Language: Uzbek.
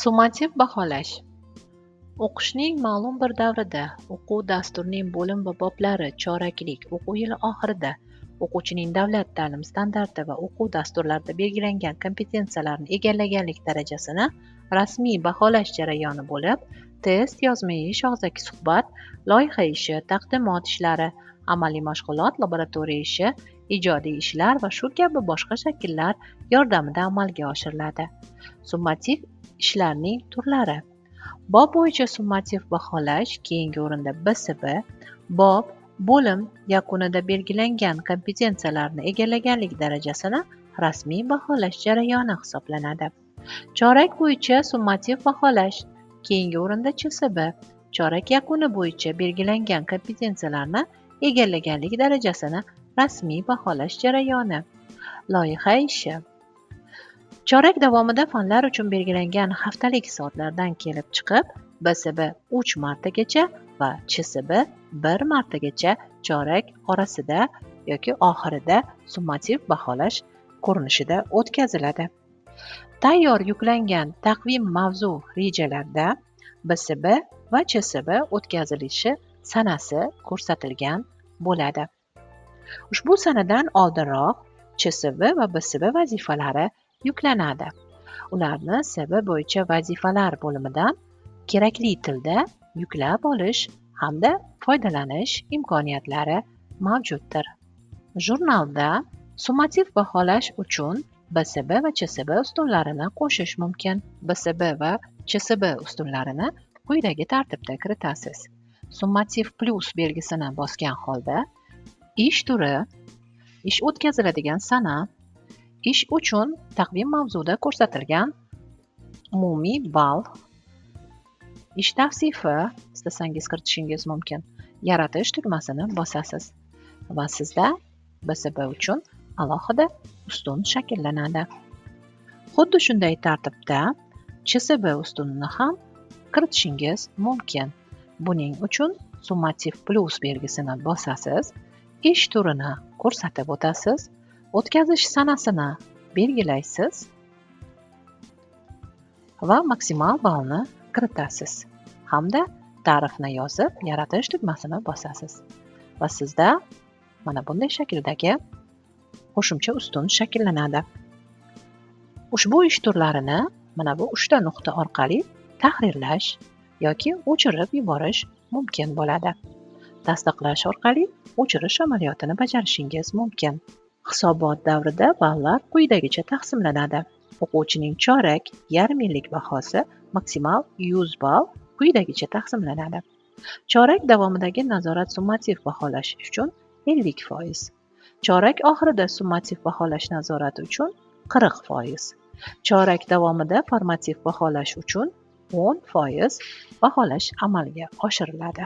Summativ baholash. O'qishning ma'lum bir davrida, o'quv dasturining bo'lim va boblari choraklik o'quv yili oxirida o'quvchining davlat ta'lim standarti va o'quv dasturlarida belgilangan kompetensiyalarni egallaganlik darajasini rasmiy baholash jarayoni bo'lib, test, yozma ish, og'zaki suhbat, loyiha ishi, taqdimot ishlari, amaliy mashg'ulot, laboratoriya ishi, ijodiy ishlar va shu kabi boshqa shakllar yordamida amalga oshiriladi. Summativ ishlarning turlari. Bob bo'yicha summativ baholash keyingi o'rinda BSB, bob, bo'lim yakunida belgilangan kompetensiyalarni egallaganlik darajasini rasmiy baholash jarayoni hisoblanadi. Chorak bo'yicha summativ baholash keyingi o'rinda CSB, chorak yakuni bo'yicha belgilangan kompetensiyalarni egallaganlik darajasini rasmiy baholash jarayoni. Loyiha ishi. Chorak davomida fanlar uchun belgilangan haftalik soatlardan kelib chiqib, BSB 3 martagacha va CSB 1 martagacha chorak orasida yoki oxirida summativ baholash ko'rinishida o'tkaziladi. Tayyor yuklangan taqvim mavzu rejalarda BSB va CSB o'tkazilishi sanasi ko'rsatilgan bo'ladi. Ushbu sanadan oldinroq CSB va BSB vazifalari yuklanadi. Ularni SB bo'yicha vazifalar bo'limidan kerakli tilda yuklab olish hamda foydalanish imkoniyatlari mavjuddir. Jurnalda summativ baholash uchun BSB va CSB ustunlarini qo'shish mumkin. BSB va CSB ustunlarini quyidagi tartibda kiritasiz. Summativ plus belgisini bosgan holda ish turi, ish o'tkaziladigan sana, ish uchun taqvim mavzuda ko'rsatilgan umumiy ball, ish tavsifi istasangiz kiritishingiz mumkin. Yaratish tugmasini bosasiz va sizda BSB uchun alohida ustun shakllanadi. Xuddi shunday tartibda CSB ustunini ham kiritishingiz mumkin. Buning uchun summativ plus belgisini bosasiz, ish turini ko'rsatib o'tasiz, o'tkazish sanasini belgilaysiz va maksimal ballni kiritasiz hamda ta'rifni yozib, yaratish tugmasini bosasiz va sizda mana bunday shakldagi qo'shimcha ustun shakllanadi. Ushbu ish turlarini mana bu 3 ta nuqta orqali tahrirlash yoki o'chirib yuborish mumkin bo'ladi. Tasdiqlash orqali o'chirish amaliyotini bajarishingiz mumkin. Hisobot davrida ballar quyidagicha taqsimlanadi. O'quvchining chorak, yarim yillik bahosi maksimal 100 ball quyidagicha taqsimlanadi. Chorak davomidagi nazorat summativ baholash uchun 50%. Chorak oxirida summativ baholash nazorati uchun 40%. Chorak davomida formativ baholash uchun 10% baholash amalga oshiriladi.